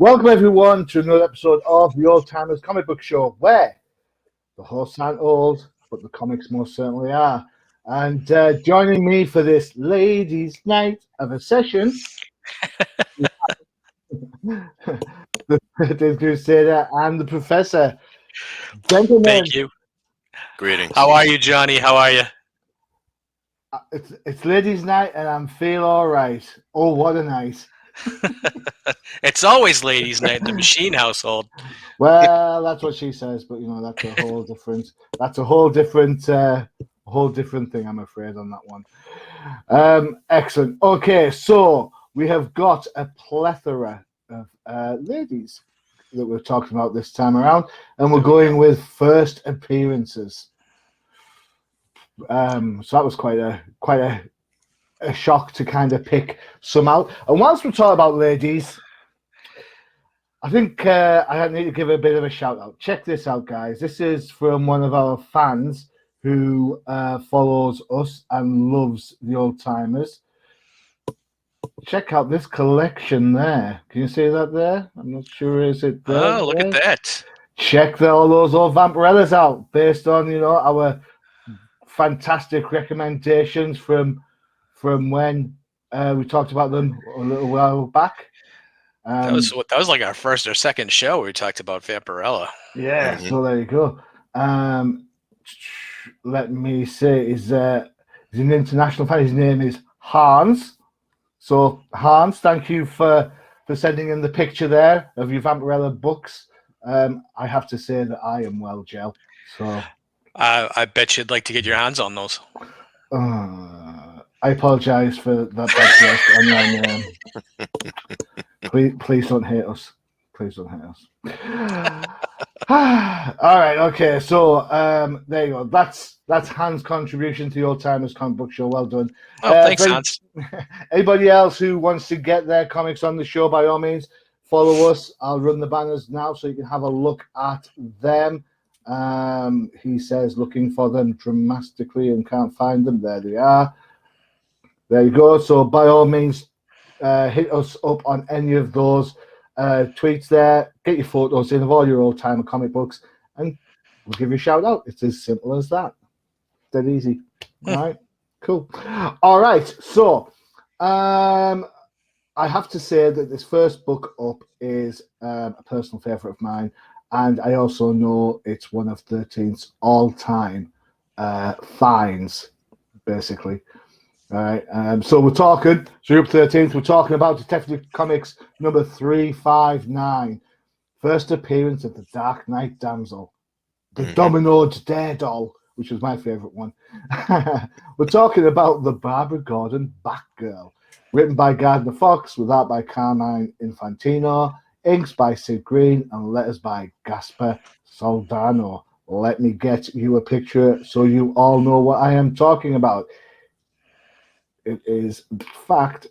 Welcome everyone to another episode of the Old Timers Comic Book Show, where the hosts aren't old, but the comics most certainly are. And joining me for this ladies' night of a session, the Crusader and the Professor. Gentlemen, Thank you. Greetings. How are you, Johnny? How are you? it's ladies' night, and I'm feel all right. Oh, what a night! It's always ladies' night in the Machine household. Well, that's what she says, but that's a whole different. That's a whole different thing. I'm afraid on that one. Excellent. Okay, so we have got a plethora of ladies that we're talking about this time around, and we're going with first appearances. So that was quite a shock to kind of pick some out. And whilst we're talking about ladies, I think I need to give a bit of a shout out. Check this out, guys. This is from one of our fans who follows us and loves the Old Timers. Check out this collection there. Can you see that there? I'm not sure. Is it there? Oh, look at that. Check all those old Vampirellas out based on, our fantastic recommendations from when we talked about them a little while back. That was like our first or second show where we talked about Vampirella. Yeah, so there you go. Let me say, he's an international fan. His name is Hans. So Hans, thank you for sending in the picture there of your Vampirella books. I have to say that I am well, Gel. So I bet you'd like to get your hands on those. I apologize for that bad joke. Please don't hate us. Please don't hate us. All right, okay. So there you go. That's Hans' contribution to the Old Timers Comic Book Show. Well done. Oh, thanks, Hans. Anybody else who wants to get their comics on the show, by all means, follow us. I'll run the banners now so you can have a look at them. He says looking for them dramatically and can't find them. There they are. There you go. So by all means, hit us up on any of those tweets there. Get your photos in of all your old timer comic books, and we'll give you a shout out. It's as simple as that. Dead easy. All right. Cool. All right. So I have to say that this first book up is a personal favorite of mine. And I also know it's one of 13th's all-time finds, basically. All right. So we're talking, so you're up 13th, we're talking about Detective Comics number 359. First appearance of the Dark Knight Damsel. The Dominoed Dare Doll, which was my favorite one. We're talking about the Barbara Gordon Batgirl. Written by Gardner Fox, with art by Carmine Infantino, inks by Sid Green, and letters by Gaspar Soldano. Let me get you a picture so you all know what I am talking about. It is, in fact,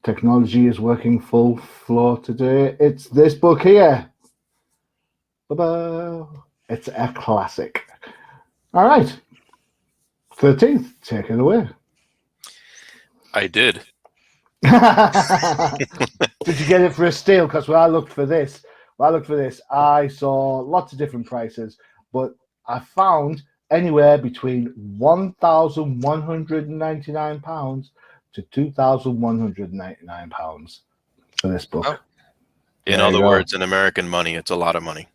technology is working full floor today. It's this book here. Ba-ba. It's a classic. All right. 13th, take it away. I did. Did you get it for a steal? Because when I looked for this, I saw lots of different prices, but I found anywhere between £1,199 to £2,199 for this book. Oh. In other words, in American money, it's a lot of money.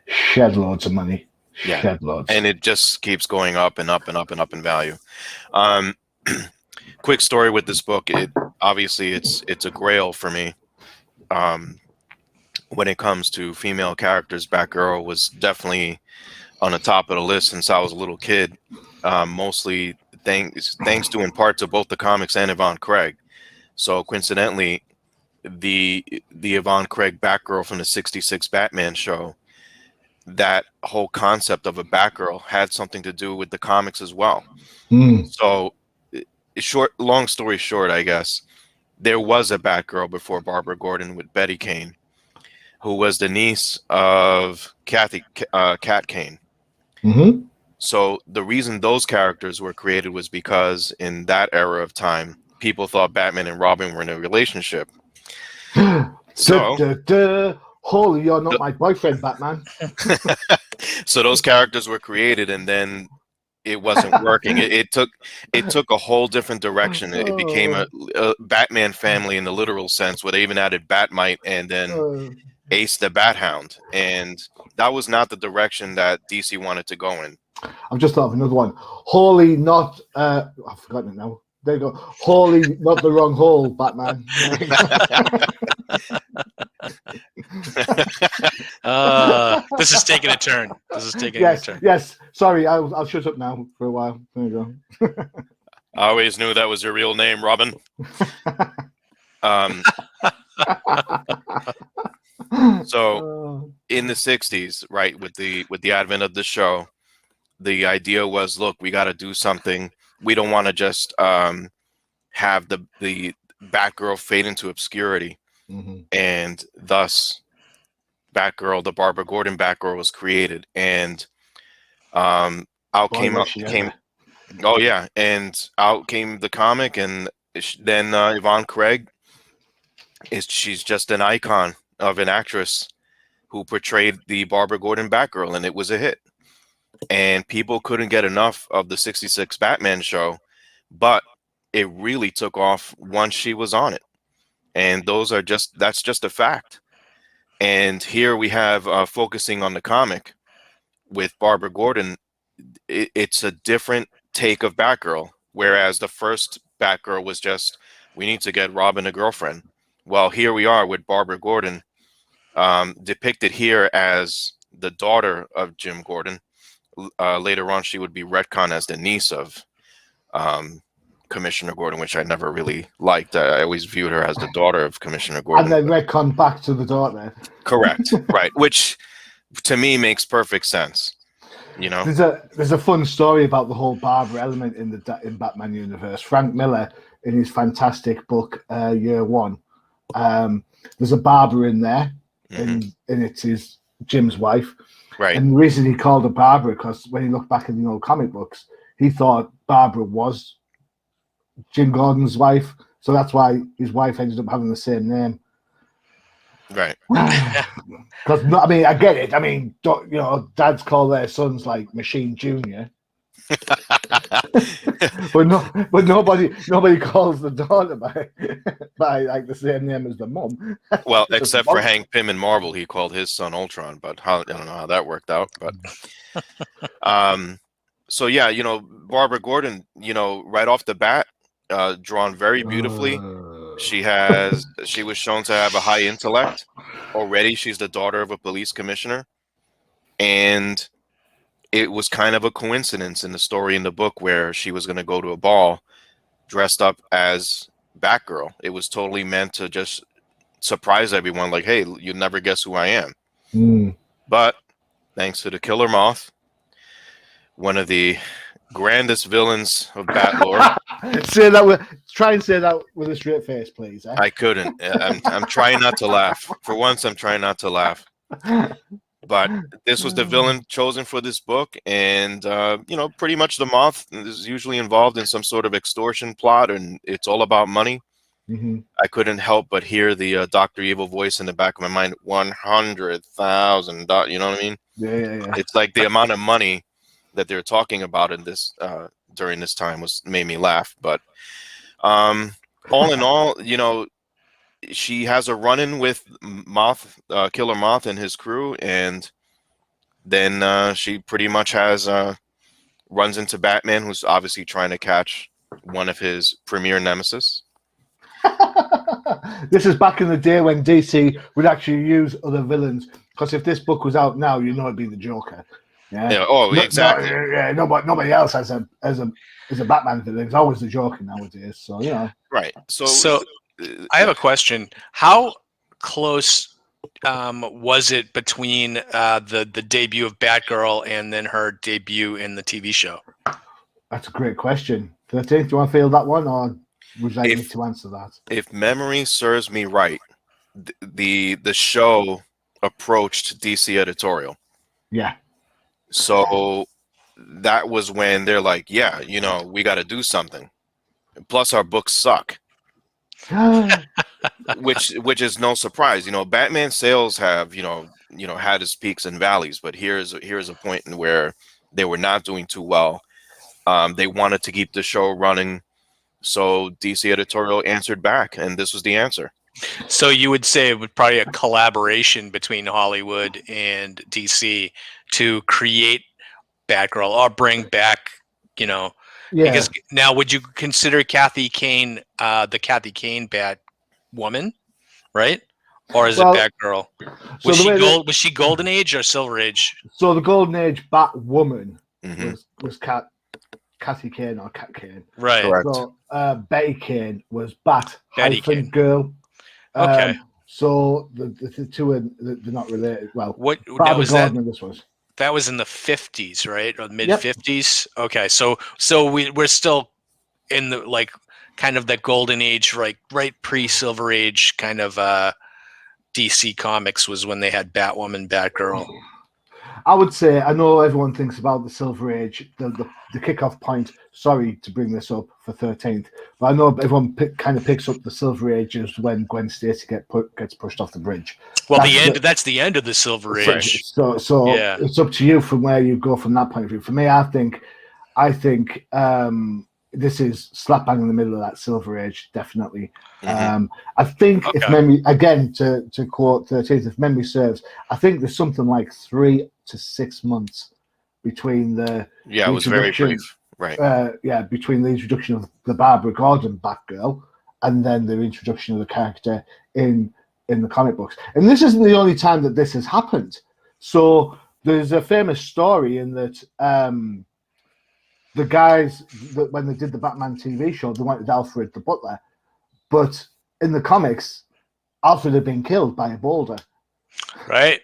Shed loads of money. Yeah. Shed loads. And it just keeps going up and up and up and up in value. Quick story with this book. Obviously it's a grail for me. When it comes to female characters, Batgirl was definitely on the top of the list since I was a little kid. Mostly thanks to in part to both the comics and Yvonne Craig. So coincidentally, the Yvonne Craig Batgirl from the '66 Batman show, that whole concept of a Batgirl had something to do with the comics as well. So long story short, I guess, there was a Batgirl before Barbara Gordon with Betty Kane, who was the niece of Cat Kane. So the reason those characters were created was because in that era of time, people thought Batman and Robin were in a relationship. So, Holy, you're not my boyfriend, Batman. so those characters were created, and then it wasn't working. It took a whole different direction. It became a Batman family in the literal sense, where they even added Batmite and then Ace the Bat Hound, and that was not the direction that DC wanted to go in. I've just thought of another one. Holy, not I've forgotten it now. There you go. Holy, not the wrong hole, Batman. This is taking a turn. Yes. Sorry, I'll shut up now for a while. There you go. I always knew that was your real name, Robin. So in the 60s, right, with the advent of the show, the idea was, look, we got to do something. We don't want to just have the Batgirl fade into obscurity. And thus Batgirl, the Barbara Gordon Batgirl, was created. And out came the comic, and then Yvonne Craig she's just an icon of an actress who portrayed the Barbara Gordon Batgirl, and it was a hit. And people couldn't get enough of the 66 Batman show, but it really took off once she was on it. And that's just a fact. And here we have focusing on the comic with Barbara Gordon. It's a different take of Batgirl, whereas the first Batgirl was just, we need to get Robin a girlfriend. Well, here we are with Barbara Gordon, depicted here as the daughter of Jim Gordon. Later on, she would be retconned as the niece of Commissioner Gordon, which I never really liked. I always viewed her as the daughter of Commissioner Gordon. And then retcon back to the daughter. Correct, right? Which to me makes perfect sense. You know, there's a fun story about the whole Barbara element in Batman universe. Frank Miller, in his fantastic book Year One, there's a Barbara in there, and it's Jim's wife. Right. And the reason he called her Barbara, because when he looked back in the old comic books, he thought Barbara was Jim Gordon's wife, so that's why his wife ended up having the same name. Right. Because I mean, I get it. I mean, dads call their sons like Machine Junior, but nobody calls the daughter by like the same name as the mum. Well, except for Hank Pym in Marvel, he called his son Ultron, but I don't know how that worked out. But so yeah, Barbara Gordon, right off the bat, drawn very beautifully. She was shown to have a high intellect already. She's the daughter of a police commissioner, and it was kind of a coincidence in the story in the book where she was going to go to a ball dressed up as Batgirl. It was totally meant to just surprise everyone, like, hey, you'll never guess who I am. But thanks to the Killer Moth, one of the grandest villains of Batlore. Try and say that with a straight face, please. I couldn't. I'm trying not to laugh. For once, I'm trying not to laugh. But this was the villain chosen for this book, and pretty much the Moth is usually involved in some sort of extortion plot, and it's all about money. I couldn't help but hear the Dr. Evil voice in the back of my mind. $100,000. You know what I mean? Yeah. It's like the amount of money that they're talking about in this during this time made me laugh. But all in all, she has a run-in with Killer Moth and his crew, and then she pretty much runs into Batman, who's obviously trying to catch one of his premier nemesis. This is back in the day when DC would actually use other villains, because if this book was out now, it'd be the Joker. Yeah. Exactly. Nobody else has a Batman villain. It's always the Joker nowadays. So Right. So I have a question. How close was it between the debut of Batgirl and then her debut in the TV show? That's a great question. 13th, do you want to field that one, or would you like me to answer that? If memory serves me right, the show approached DC editorial. Yeah. So that was when they're like, yeah, we got to do something. Plus, our books suck. which is no surprise. Batman sales have had its peaks and valleys, but here's a point in where they were not doing too well. They wanted to keep the show running, so DC editorial answered back, and this was the answer. So you would say it would probably a collaboration between Hollywood and DC to create Batgirl or bring back, Yeah. because now would you consider Kathy Kane the Kathy Kane Batwoman, right? Or is it Batgirl? So Was she Golden Age or Silver Age? So the Golden Age Batwoman Mhm. was Kathy Kane or Cat Kane. Right. Correct. So Betty Kane was Bat Betty hyphen Kane. Girl. Okay. So the two they're not related. Well, What now Barbara was Gordon that? and this was. That was in the 50s, right? Or mid 50s. Okay, so we're still in the kind of that golden age, right pre-Silver Age kind of DC Comics was when they had Batwoman, Batgirl. I would say, I know everyone thinks about the Silver Age, the kickoff point. Sorry to bring this up for 13th, but I know everyone kind of picks up the Silver Age is when Gwen Stacy gets pushed off the bridge. Well, that's the end of the Silver Age. So yeah. It's up to you from where you go from that point of view. For me, I think this is slap bang in the middle of that Silver Age, definitely. Mhm. I think if memory, again, to quote 13th, if memory serves, I think there's something like 3 to 6 months between the Yeah, it was very brief. Right. Between the introduction of the Barbara Gordon Batgirl and then the introduction of the character in the comic books. And this isn't the only time that this has happened. So there's a famous story in that the guys that when they did the Batman TV show, they wanted Alfred the Butler, but in the comics, Alfred had been killed by a boulder. Right.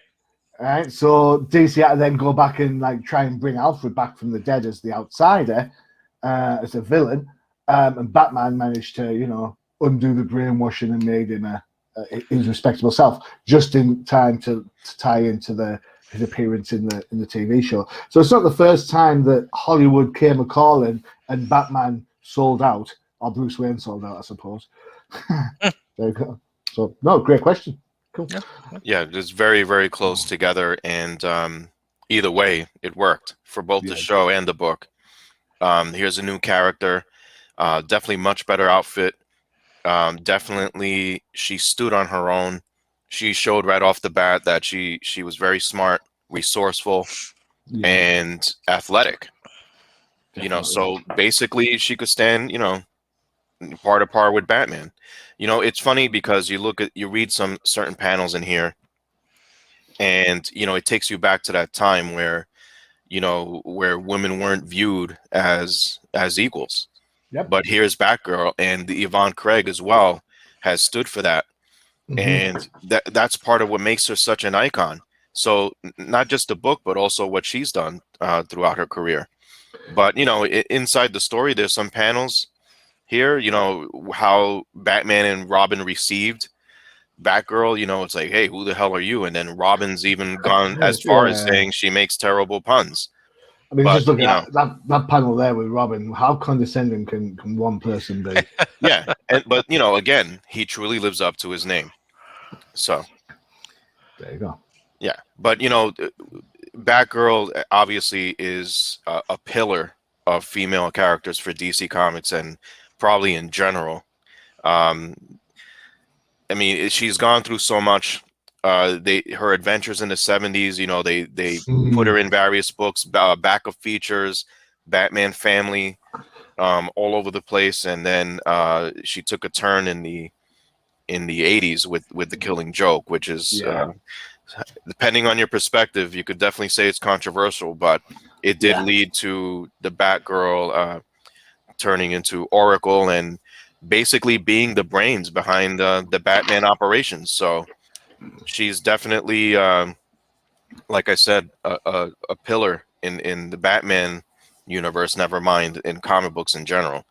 Right. So DC had to then go back and try and bring Alfred back from the dead as the outsider, as a villain, and Batman managed to undo the brainwashing and made him his respectable self just in time to tie into his appearance in the TV show. So it's not the first time that Hollywood came a calling and Batman sold out, or Bruce Wayne sold out, I suppose. There you go. So no, great question. Cool. Yeah, it's very, very close together, and either way, it worked for both the show and the book. Here's a new character, definitely much better outfit. Definitely, she stood on her own. She showed right off the bat that she was very smart, resourceful, and athletic. Definitely. So basically, she could stand, par to par with Batman. It's funny because you read some certain panels in here, and it takes you back to that time where women weren't viewed as equals. Yep. But here's Batgirl, and Yvonne Craig as well has stood for that. Mm-hmm. And that's part of what makes her such an icon. So not just the book, but also what she's done throughout her career. But inside the story, there's some panels here, how Batman and Robin received Batgirl. It's like, hey, who the hell are you? And then Robin's even gone as far as saying she makes terrible puns. I mean, just look at that panel there with Robin. How condescending can one person be? Yeah, but again, he truly lives up to his name. So there you go. Yeah, but Batgirl obviously is a pillar of female characters for DC Comics and probably in general. I mean, she's gone through so much. Her adventures in the 70s, they put her in various books, backup features, Batman Family, all over the place, and then she took a turn in the 80s with The Killing Joke, which is depending on your perspective, you could definitely say it's controversial, but it did lead to the Batgirl turning into Oracle and basically being the brains behind the Batman operations. So she's definitely, like I said, a pillar in the Batman universe, never mind in comic books in general.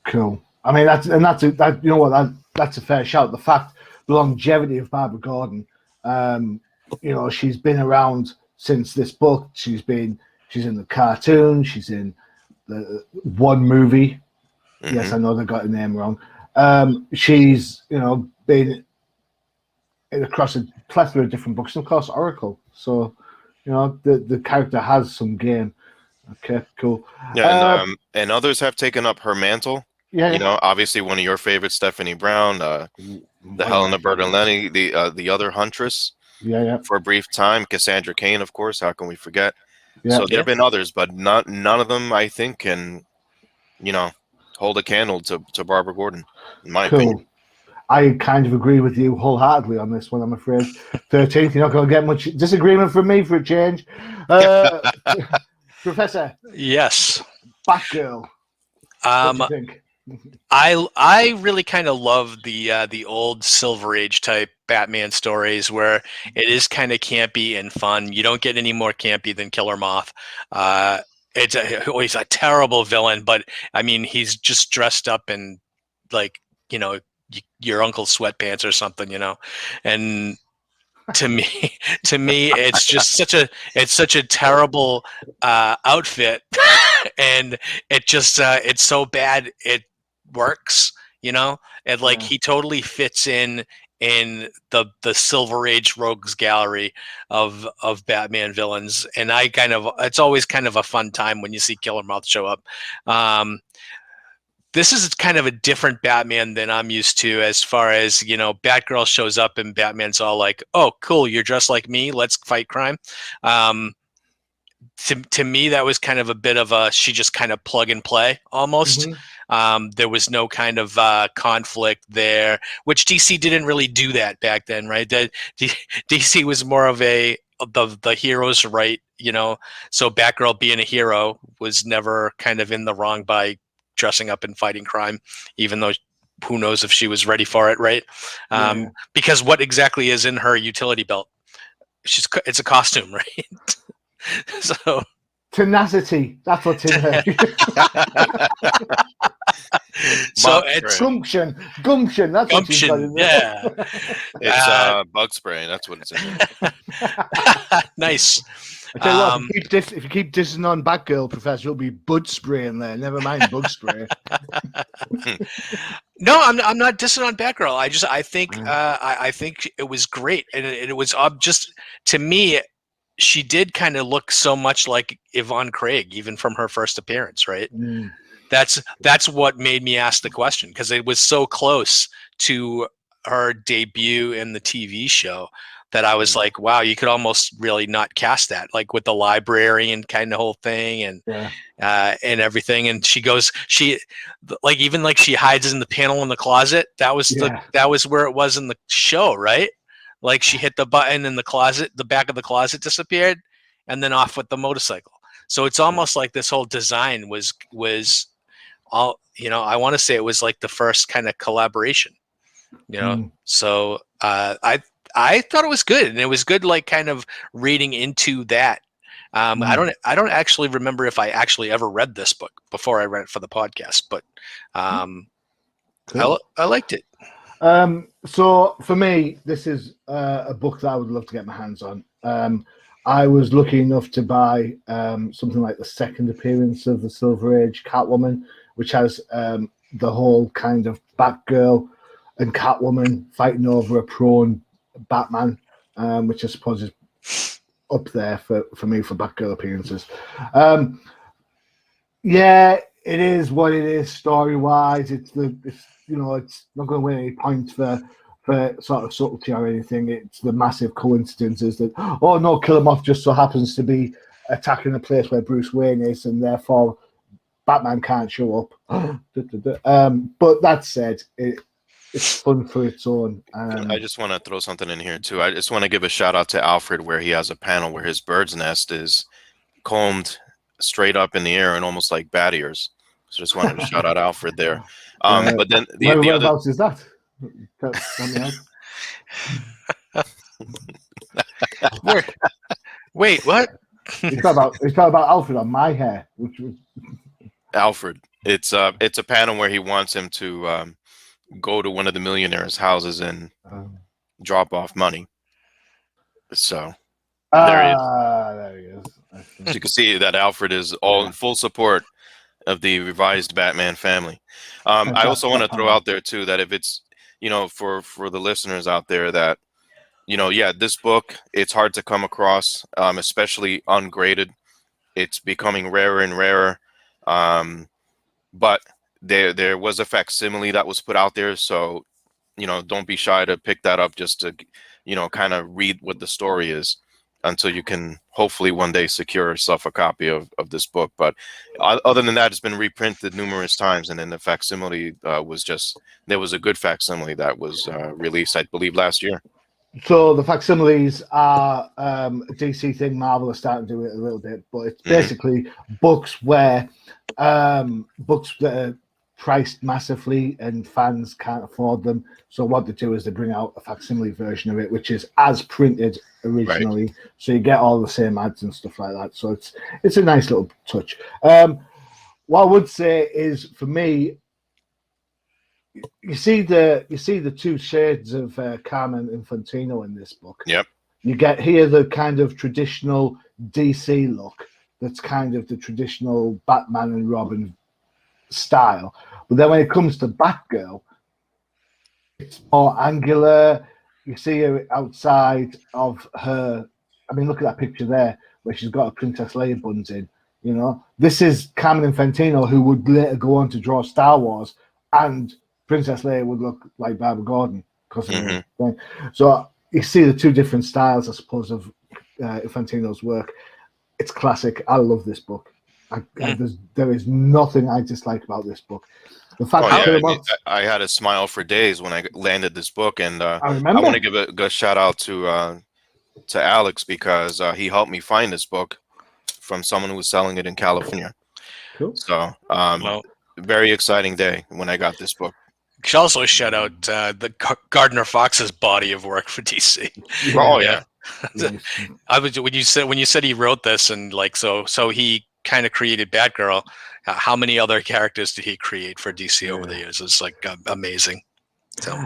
Cool. I mean, that's a fair shout. The longevity of Barbara Gordon. She's been around since this book. She's in the cartoon. She's in the one movie. Mm-hmm. Yes, I know they got the name wrong. She's, been across a plethora of different books, and of course, Oracle. So, the character has some game. Okay, cool. Yeah, and others have taken up her mantle. Yeah. Obviously one of your favorites, Stephanie Brown, the Helena Bertolini, the other Huntress. Yeah. For a brief time, Cassandra Cain, of course. How can we forget? Yeah. So there have been others, but none of them, I think, can hold a candle to Barbara Gordon, in my opinion. I kind of agree with you wholeheartedly on this one, I'm afraid. 13th, you're not going to get much disagreement from me for a change. Professor. Yes. Batgirl. What do you think? I really kind of love the old Silver Age type Batman stories where it is kind of campy and fun. You don't get any more campy than Killer Moth. He's a terrible villain, but I mean he's just dressed up in like your uncle's sweatpants or something, and to me it's just such a terrible outfit and it's so bad it works, and like he totally fits in the Silver Age rogues gallery of Batman villains, and it's always kind of a fun time when you see Killer Moth show up. This is kind of a different Batman than I'm used to, as far as, Batgirl shows up and Batman's all like, oh, cool, you're dressed like me, let's fight crime. To me, that was kind of a bit of she just kind of plug and play almost. There was no kind of conflict there, which DC didn't really do that back then, right? DC was more of the hero's right, so Batgirl being a hero was never kind of in the wrong by dressing up and fighting crime, even though who knows if she was ready for it, right? Because what exactly is in her utility belt? It's a costume, right? So tenacity, that's what's in her. So it's gumption, that's gumption, yeah. It's bug spray, that's what it's in there. Nice. I tell you what, if you keep dissing on Batgirl, Professor, you'll be bud spray in there. Never mind bug spray. No, I'm not dissing on Batgirl. I think I think it was great, and it was just, to me, she did kind of look so much like Yvonne Craig, even from her first appearance, right? That's what made me ask the question, because it was so close to her debut in the TV show that I was like, wow, you could almost really not cast that, like with the library and kind of whole thing and everything. And she hides in the panel in the closet. That was where it was in the show, right? Like she hit the button in the closet, the back of the closet disappeared, and then off with the motorcycle. So it's almost like this whole design was all, I want to say it was like the first kind of collaboration, So I thought it was good, and it was good, like kind of reading into that. I don't actually remember if I actually ever read this book before I read it for the podcast, but cool. I liked it. So for me, this is a book that I would love to get my hands on. I was lucky enough to buy something like the second appearance of the Silver Age Catwoman, which has the whole kind of Batgirl and Catwoman fighting over a prone Batman, which I suppose is up there for me for Batgirl appearances. It is what it is story wise. It's not going to win any points for sort of subtlety or anything. It's the massive coincidences that, oh no, Killer Moth just so happens to be attacking a place where Bruce Wayne is, and therefore Batman can't show up. But that said, it's fun for its own. I just want to throw something in here too. I just want to give a shout out to Alfred, where he has a panel where his bird's nest is combed straight up in the air and almost like bat ears. So just wanted to shout out Alfred there. But then whereabouts is that? Wait, what? It's not about Alfred on my hair. Alfred. It's a panel where he wants him to go to one of the millionaires' houses and drop off money. So there he is. There he is. So you can see that Alfred is all in full support of the revised Batman family. I also want to throw out there too that if it's, for the listeners out there that, yeah, this book, it's hard to come across, especially ungraded. It's becoming rarer and rarer. But there was a facsimile that was put out there, so don't be shy to pick that up just to kind of read what the story is until you can hopefully one day secure yourself a copy of this book. But other than that, it's been reprinted numerous times, and then the facsimile there was a good facsimile that was released, I believe, last year. So the facsimiles are a DC thing. Marvel are starting to do it a little bit, but it's basically books where books that are priced massively and fans can't afford them. So what they do is they bring out a facsimile version of it, which is as printed originally. Right. So you get all the same ads and stuff like that. So it's a nice little touch. What I would say is, for me, you see the two shades of Carmen Infantino in this book. Yep. You get here the kind of traditional DC look. That's kind of the traditional Batman and Robin style. But then when it comes to Batgirl, it's more angular. You see her outside of her. I mean, look at that picture there where she's got a Princess Leia buns in. This is Carmen Infantino, who would later go on to draw Star Wars, and Princess Leia would look like Barbara Gordon because of her thing. So you see the two different styles, I suppose, of Infantino's work. It's classic. I love this book. There is nothing I dislike about this book. The fact I had a smile for days when I landed this book, and I want to give a good shout out to Alex because he helped me find this book from someone who was selling it in California. Cool. So, very exciting day when I got this book. You should also shout out the Gardner Fox's body of work for DC. Yeah. Oh yeah. I was when you said he wrote this and so he kind of created Batgirl. How many other characters did he create for DC over the years? It's amazing. So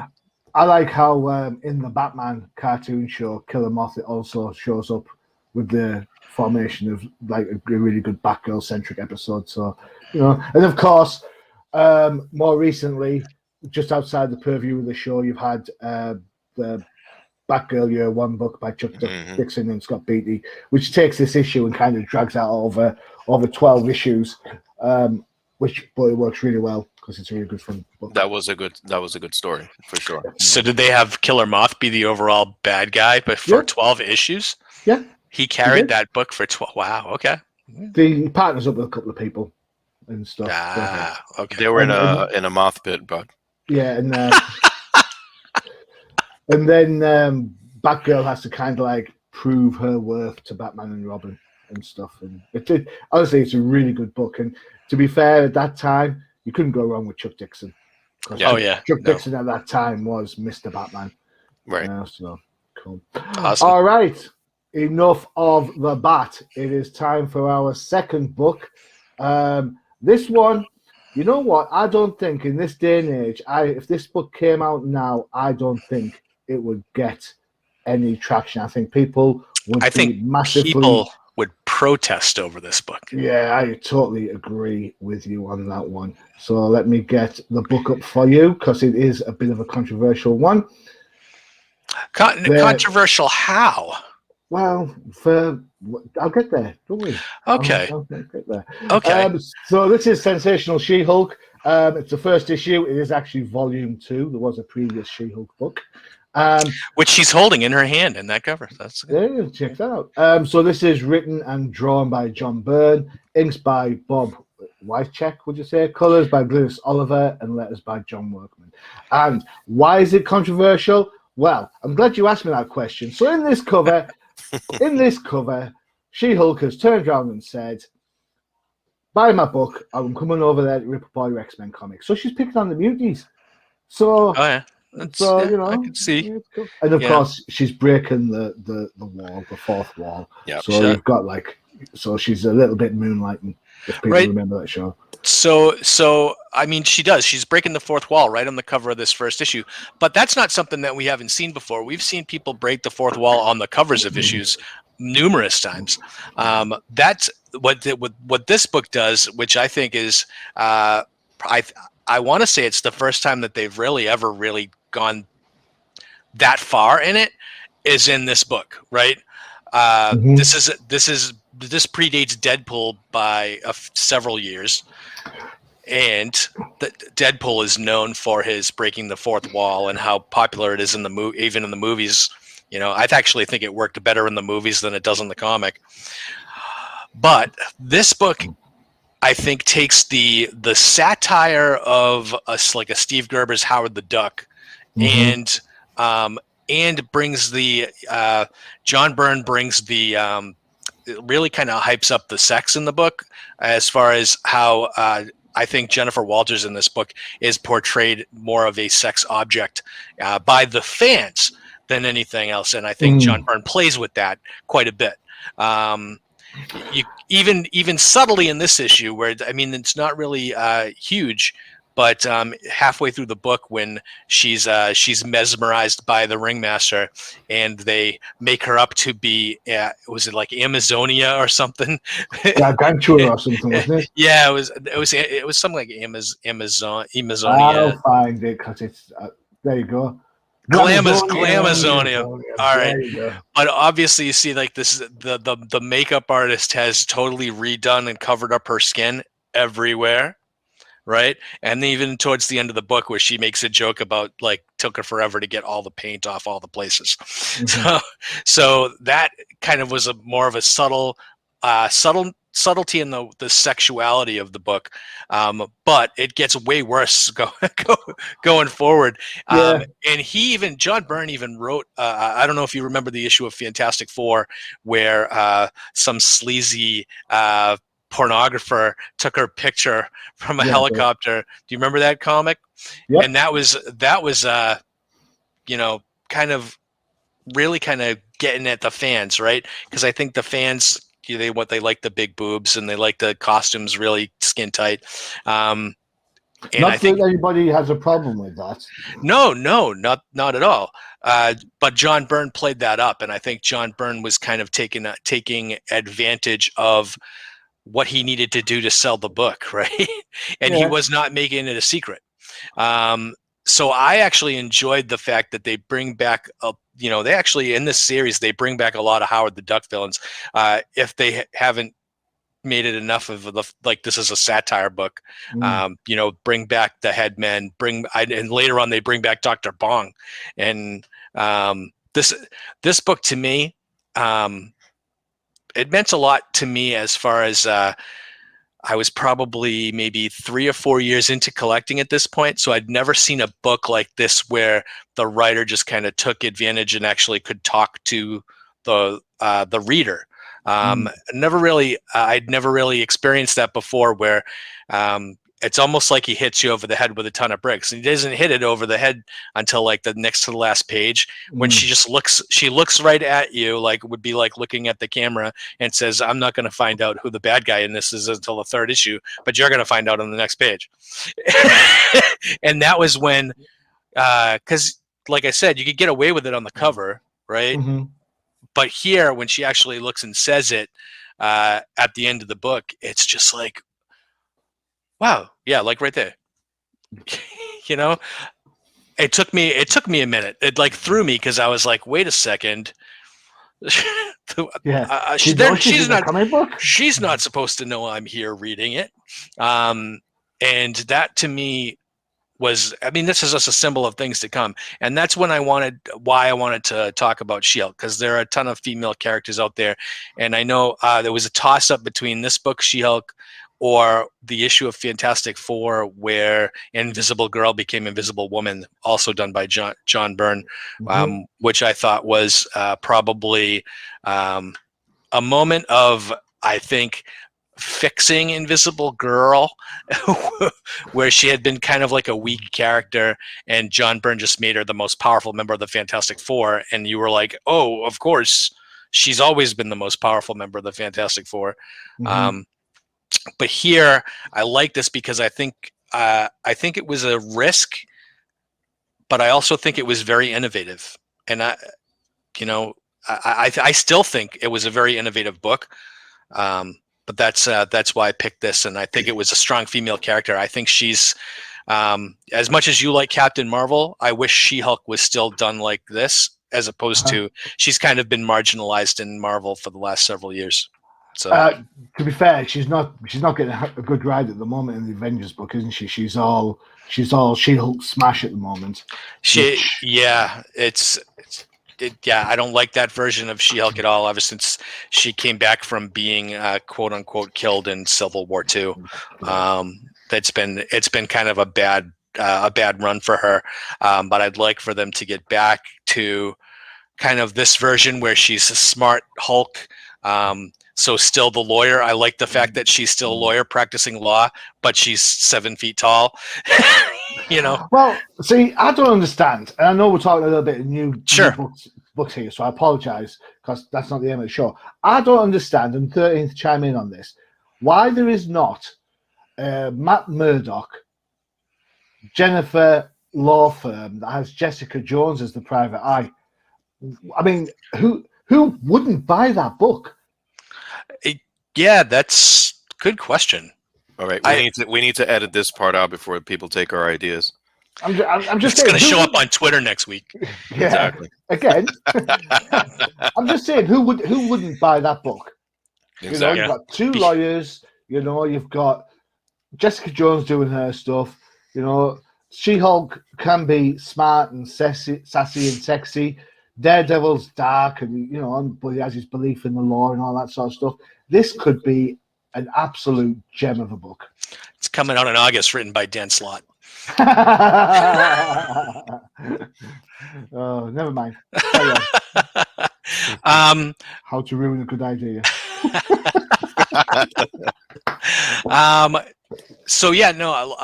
I like how in the Batman cartoon show, Killer Moth, it also shows up with the formation of a really good Batgirl centric episode. So and of course, more recently, just outside the purview of the show, you've had the Batgirl Year One book by Chuck Dixon and Scott Beatty, which takes this issue and kind of drags out over 12 issues, but it works really well because it's a really good fun book. That was a good story for sure. So did they have Killer Moth be the overall bad guy, but for 12 issues? Yeah, he carried that book for 12. Wow. Okay. He partners up with a couple of people and stuff. Okay. They were in a moth pit, bud. Yeah, and and then Batgirl has to kind of prove her worth to Batman and Robin and stuff. And honestly, it's a really good book. And to be fair, at that time, you couldn't go wrong with Chuck Dixon. Chuck Dixon at that time was Mr. Batman. Right. So cool. Awesome. All right. Enough of the Bat. It is time for our second book. This one, you know what? I don't think in this day and age, if this book came out now, I don't think it would get any traction. I think people would people would protest over this book. Yeah, I totally agree with you on that one. So let me get the book up for you because it is a bit of a controversial one. Controversial how? Well, I'll get there, don't we? Okay. I'll get there. Okay. So this is Sensational She-Hulk. It's the first issue. It is actually volume 2. There was a previous She-Hulk book. Which she's holding in her hand in that cover. That's good. Yeah, check that out. So this is written and drawn by John Byrne, inks by Bob Wycheck, would you say? Colors by Glynis Oliver, and letters by John Workman. And why is it controversial? Well, I'm glad you asked me that question. So in this cover, She-Hulk has turned around and said, buy my book, I'm coming over there to rip up all your X-Men comics. So she's picking on the muties. So, I can see. And of course, she's breaking the wall, the fourth wall. Yeah. So you've got so she's a little bit moonlighting, if people remember that show. So I mean, she does. She's breaking the fourth wall right on the cover of this first issue. But that's not something that we haven't seen before. We've seen people break the fourth wall on the covers of issues numerous times. That's what this book does, which I think is I want to say it's the first time that they've ever really gone that far in it, is in this book, right? This predates Deadpool by several years, and Deadpool is known for his breaking the fourth wall and how popular it is in the even in the movies. I actually think it worked better in the movies than it does in the comic. But this book, I think, takes the satire of like a Steve Gerber's Howard the Duck, and brings the John Byrne brings the it really kind of hypes up the sex in the book, as far as how I think Jennifer Walters in this book is portrayed more of a sex object by the fans than anything else, and I think John Byrne plays with that quite a bit. You even subtly in this issue, where it's not really huge, but halfway through the book, when she's mesmerized by the ringmaster, and they make her up to be was it like Amazonia or something? Gargantua or something, wasn't it? Yeah, it was something like Amazonia. I'll find it, because it's there you go. Glamazonia. All right. But obviously you see, like, this the makeup artist has totally redone and covered up her skin everywhere, right? And even towards the end of the book, where she makes a joke about, like, took her forever to get all the paint off all the places. So that kind of was more of a subtlety in the sexuality of the book, but it gets way worse going forward. And John Byrne even wrote, I don't know if you remember the issue of Fantastic Four, where some sleazy pornographer took her picture from a helicopter. Do you remember that comic? Yep. And that was kind of really kind of getting at the fans, right? Because I think the fans, they like the big boobs, and they like the costumes really skin tight. And not I think anybody has a problem with that. No, not at all. But John Byrne played that up, and I think John Byrne was kind of taking advantage of what he needed to do to sell the book, right? And he was not making it a secret. So I actually enjoyed the fact that they bring back they actually, in this series, they bring back a lot of Howard the Duck villains. If they haven't made it enough of this is a satire book, bring back the Headmen, and later on they bring back Dr. Bong. And this book, to me, it meant a lot to me, as far as I was probably maybe 3 or 4 years into collecting at this point, so I'd never seen a book like this where the writer just kind of took advantage and actually could talk to the reader. I'd never really experienced that before, where it's almost like he hits you over the head with a ton of bricks. And he doesn't hit it over the head until, like, the next to the last page, when she looks right at you, like it would be like looking at the camera, and says, "I'm not going to find out who the bad guy in this is until the 3rd issue, but you're going to find out on the next page." And that was when, because like I said, you could get away with it on the cover, right? But here, when she actually looks and says it at the end of the book, it's just like, wow, yeah, like right there. It took me a minute. It like threw me, because I was like, wait a second. She's not supposed to know I'm here reading it. And that, to me, was, this is just a symbol of things to come. And that's why I wanted to talk about She-Hulk, because there are a ton of female characters out there. And I know there was a toss-up between this book, She-Hulk, or the issue of Fantastic Four where Invisible Girl became Invisible Woman, also done by John Byrne, which I thought was probably a moment of, I think, fixing Invisible Girl, where she had been kind of like a weak character, and John Byrne just made her the most powerful member of the Fantastic Four, and you were like, oh, of course, she's always been the most powerful member of the Fantastic Four. But here, I like this because I think it was a risk, but I also think it was very innovative. And I still think it was a very innovative book. But that's why I picked this, and I think it was a strong female character. I think she's as much as you like Captain Marvel, I wish She-Hulk was still done like this, as opposed to she's kind of been marginalized in Marvel for the last several years. So to be fair, she's not getting a good ride at the moment in the Avengers book, isn't she? She's all She-Hulk smash at the moment. Yeah, I don't like that version of She-Hulk at all. Ever since she came back from being quote unquote killed in Civil War II, it's been kind of a bad run for her. But I'd like for them to get back to kind of this version where she's a smart Hulk. So still the lawyer. I like the fact that she's still a lawyer practicing law, but she's 7 feet tall. Well, see, I don't understand, and I know we're talking a little bit of new books here, so I apologize because that's not the aim of the show. I don't understand, and 13th chime in on this, why there is not Matt Murdock, Jennifer law firm that has Jessica Jones as the private eye. I mean, who wouldn't buy that book? Yeah, that's a good question. All right, we need to edit this part out before people take our ideas. I'm just it's going to show up on Twitter next week. Yeah, exactly. Again, I'm just saying, who wouldn't buy that book? Exactly. You've got two lawyers. You've got Jessica Jones doing her stuff. She-Hulk can be smart and sassy and sexy. Daredevil's dark and but he has his belief in the law and all that sort of stuff. This could be an absolute gem of a book. It's coming out in August, written by Dan Slott. Oh, never mind. How to ruin a good idea. So yeah, no,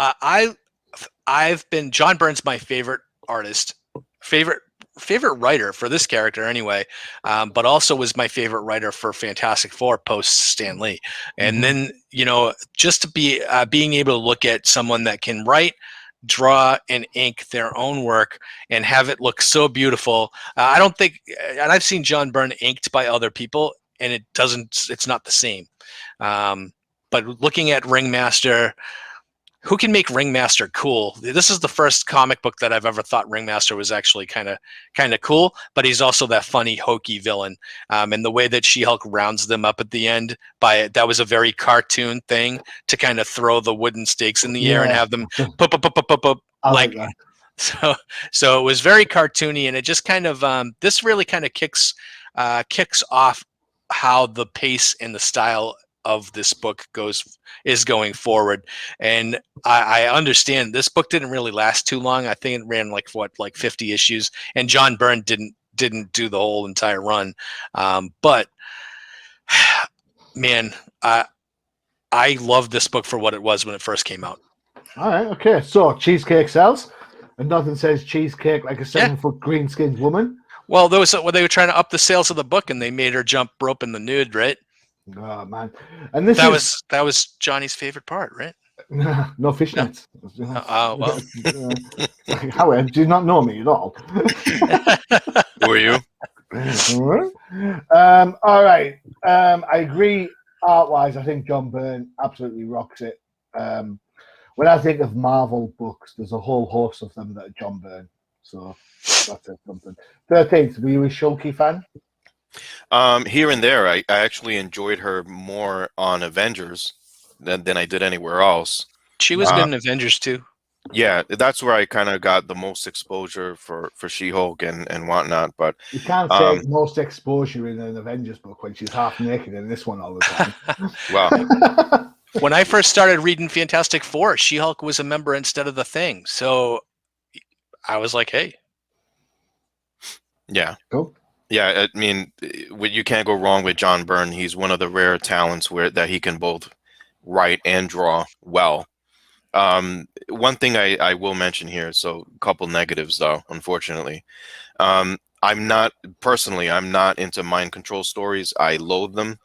I've been John Byrne's my favorite artist, favorite writer for this character anyway, but also was my favorite writer for Fantastic Four post Stan Lee. And then just to be being able to look at someone that can write, draw, and ink their own work and have it look so beautiful. I don't think, and I've seen John Byrne inked by other people, and it's not the same. But looking at Ringmaster, who can make Ringmaster cool? This is the first comic book that I've ever thought Ringmaster was actually kind of cool, but he's also that funny, hokey villain. And the way that She-Hulk rounds them up at the end, that was a very cartoon thing to kind of throw the wooden stakes in the air and have them pop. Like that. So it was very cartoony, and it just kind of this really kind of kicks off how the pace and the style of this book is going forward. And I understand this book didn't really last too long. I think it ran like 50 issues, and John Byrne didn't do the whole entire run. But man, I love this book for what it was when it first came out. All right, okay. So cheesecake sells, and nothing says cheesecake like a 7-foot green-skinned woman. Well, they were trying to up the sales of the book, and they made her jump rope in the nude, right? Oh man, and that was Johnny's favorite part, right? No fishnets. Oh well. However, do you not know me at all? Who are you? All right. I agree. Art-wise, I think John Byrne absolutely rocks it. When I think of Marvel books, there's a whole host of them that are John Byrne. So that's it. Something. 13th, were you a Shulky fan? Here and there, I actually enjoyed her more on Avengers than I did anywhere else. She was good in Avengers too. Yeah, that's where I kind of got the most exposure for She-Hulk and whatnot. But you can't say most exposure in an Avengers book when she's half naked in this one all the time. Wow. When I first started reading Fantastic Four, She-Hulk was a member instead of the Thing. So I was like, hey. Yeah. Cool. Yeah, I mean, you can't go wrong with John Byrne. He's one of the rare talents that he can both write and draw well. One thing I will mention here, so a couple negatives though, unfortunately. I'm not into mind control stories. I loathe them.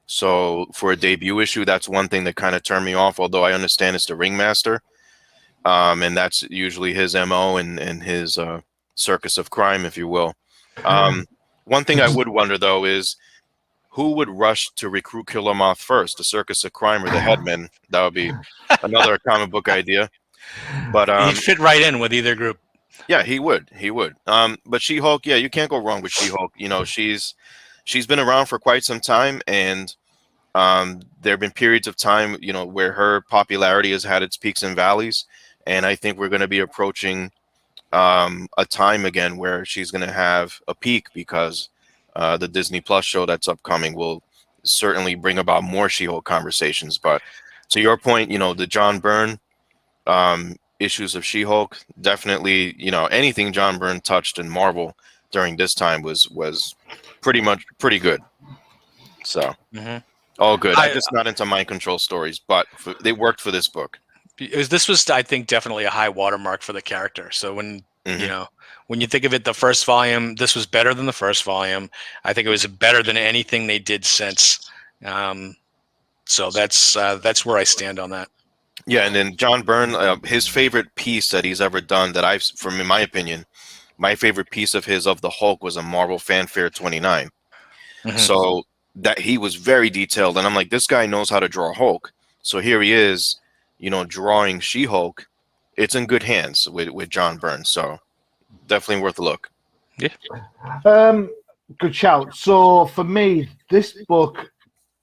So for a debut issue, that's one thing that kind of turned me off, although I understand it's the Ringmaster. And that's usually his MO and his circus of crime, if you will. One thing I would wonder though is who would rush to recruit Killer Moth first, the Circus of Crime or the Headman? That would be another comic book idea. But He'd fit right in with either group. yeah, he would. He would. But She-Hulk, yeah, you can't go wrong with She-Hulk. You know, she's been around for quite some time, and there have been periods of time, you know, where her popularity has had its peaks and valleys, and I think we're going to be approaching a time again where she's going to have a peak because the Disney Plus show that's upcoming will certainly bring about more She-Hulk conversations. But to your point, you know, the John Byrne issues of She-Hulk, definitely, you know, anything John Byrne touched in Marvel during this time was pretty good. So all good. I'm just not into mind control stories, but they worked for this book. This was, I think, definitely a high watermark for the character. So when you know, when you think of it, the first volume, this was better than the first volume. I think it was better than anything they did since. So that's where I stand on that. Yeah, and then John Byrne, his favorite piece that he's ever done in my opinion, my favorite piece of his of the Hulk was a Marvel Fanfare 29. So that he was very detailed, and I'm like, this guy knows how to draw Hulk. So here he is, you know, drawing She-Hulk. It's in good hands with John Byrne. So definitely worth a look. Yeah. Good shout. So for me, this book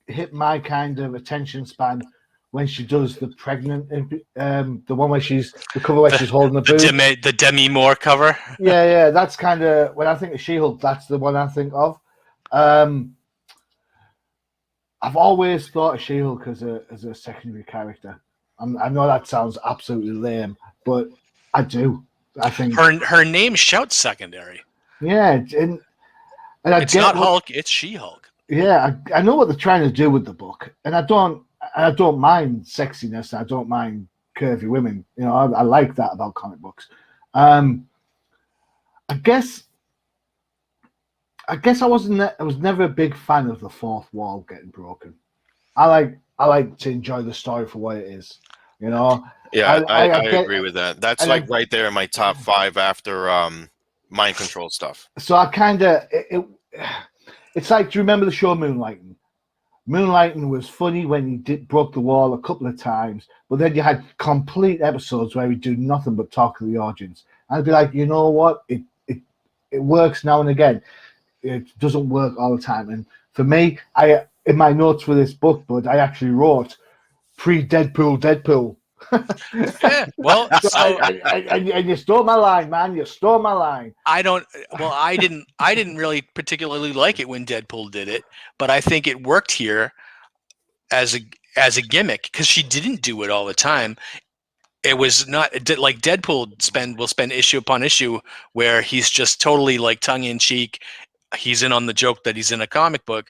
hit my kind of attention span when she does the pregnant, the one where she's the cover where she's holding the boob. The Demi Moore cover. Yeah. That's kind of when I think of She-Hulk. That's the one I think of. I've always thought of She-Hulk as a secondary character. I know that sounds absolutely lame, but I do. I think her name shouts secondary. Yeah, and it's not Hulk; it's She-Hulk. Yeah, I know what they're trying to do with the book, and I don't mind sexiness. I don't mind curvy women. You know, I like that about comic books. I guess I was never a big fan of the fourth wall getting broken. I like to enjoy the story for what it is. You know. Yeah, I agree with that. That's like right there in my top 5 after mind control stuff. So I kind of it's like, do you remember the show Moonlighting? Moonlighting was funny when he broke the wall a couple of times, but then you had complete episodes where he'd do nothing but talk to the audience. And I'd be like, you know what? It works now and again. It doesn't work all the time. And for me, in my notes for this book, bud, I actually wrote pre-Deadpool. Yeah, well, and you stole my line, man. You stole my line. I didn't really particularly like it when Deadpool did it, but I think it worked here as a gimmick because she didn't do it all the time. It was not like Deadpool will spend issue upon issue where he's just totally like tongue in cheek. He's in on the joke that he's in a comic book.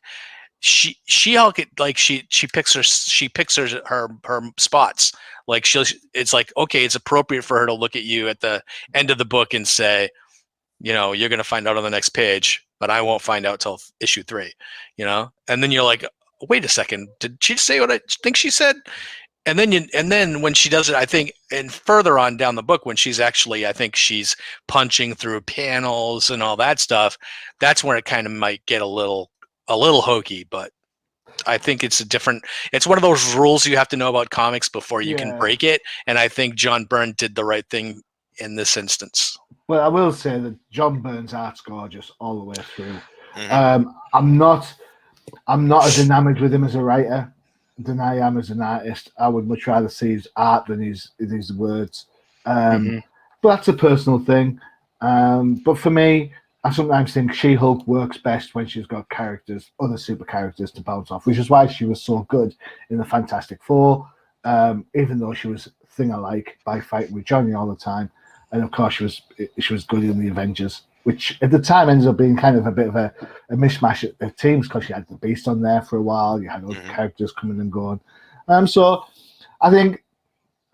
She-Hulk, like she picks her spots. Like it's like, okay, it's appropriate for her to look at you at the end of the book and say, you know, you're going to find out on the next page, but I won't find out till issue 3, you know? And then you're like, wait a second, did she say what I think she said? And then when she does it, I think, and further on down the book, when she's actually, I think she's punching through panels and all that stuff, that's where it kind of might get a little hokey, but I think it's one of those rules you have to know about comics before you can break it. And I think John Byrne did the right thing in this instance. Well, I will say that John Byrne's art's gorgeous all the way through. I'm not as enamored with him as a writer than I am as an artist. I would much rather see his art than his words. But that's a personal thing. But for me, I sometimes think She-Hulk works best when she's got other super characters to bounce off, which is why she was so good in the Fantastic Four, even though she was thing-alike by fighting with Johnny all the time. And of course, she was good in the Avengers, which at the time ended up being kind of a bit of a mishmash of teams because you had the Beast on there for a while, you had other characters coming and going. So I think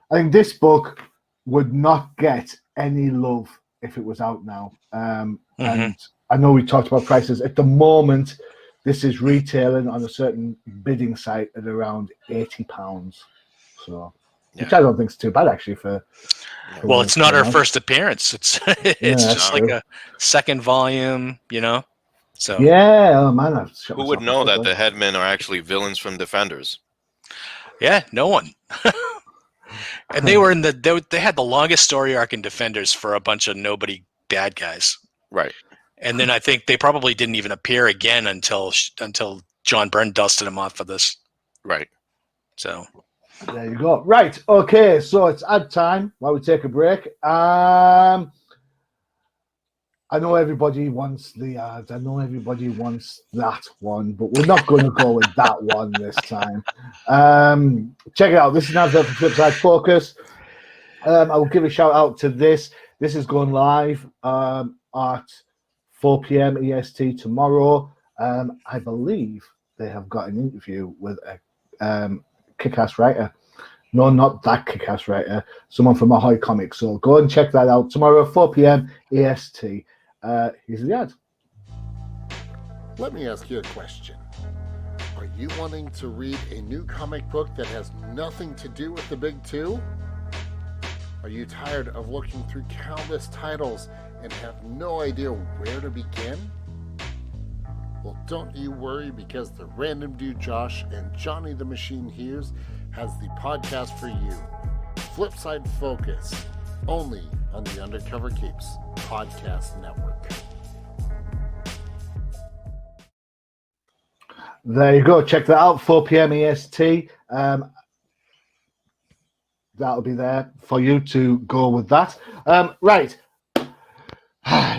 this book would not get any love if it was out now. And I know we talked about prices. At the moment, this is retailing on a certain bidding site at around £80. So, which I don't think is too bad actually for well, it's not her first appearance. It's just like a second volume, you know. So Yeah, oh man, I've shot Who would myself in know the that foot the headmen are actually villains from Defenders? yeah, no one. And they were in they had the longest story arc in Defenders for a bunch of nobody bad guys. Right. And then I think they probably didn't even appear again until John Byrne dusted him off for this. Right. So there you go. Right, okay, so it's ad time while we take a break. I know everybody wants the ads. I know everybody wants that one, but we're not going to go with that one this time. Check it out. This is an advert for Flipside Focus. I will give a shout out to this. This is going live at 4 p.m. EST tomorrow. I believe they have got an interview with a kick-ass writer. No, not that kick-ass writer. Someone from Ahoy Comics. So go and check that out tomorrow, 4 p.m. EST. Here's the ad. Let me ask you a question. Are you wanting to read a new comic book that has nothing to do with the big two? Are you tired of looking through countless titles and have no idea where to begin? Well, don't you worry, because the Random Dude Josh and Johnny the Machine Hughes has the podcast for you. Flipside Focus, only on the Undercover Capes Podcast Network. There you go. Check that out, 4 p.m. EST. That'll be there for you to go with that. Right.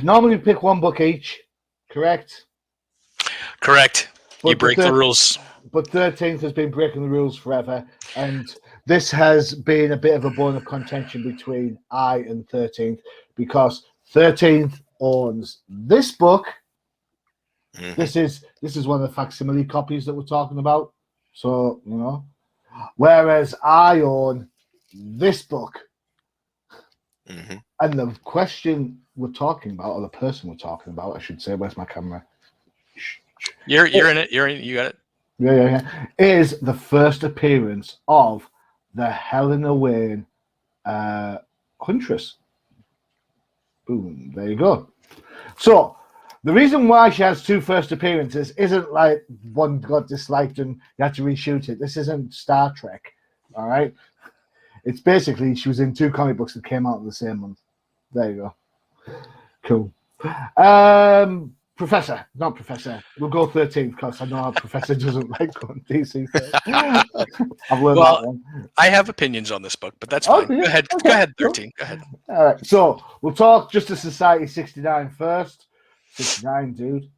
Normally we pick one book each, correct? correct. But You break the rules. But 13th has been breaking the rules forever. And this has been a bit of a bone of contention between I and 13th, because 13th owns this book. Mhm. This is one of the facsimile copies that we're talking about. So, whereas I own this book. Mhm. And the question we're talking about, or the person we're talking about, I should say, where's my camera? You're in it. You got it. Yeah. Is the first appearance of the Helena Wayne Huntress. Boom, there you go. So the reason why she has two first appearances isn't like one got disliked and you had to reshoot it. This isn't Star Trek, all right? It's basically she was in two comic books that came out in the same month. There you go. Cool. Professor, not Professor. We'll go 13th because I know our Professor doesn't like going DC first. I've learned that one. I have opinions on this book, but that's fine. yeah. Go ahead. Okay. Go ahead, 13. Go ahead. All right. So we'll talk Justice Society 69 first. 69, dude.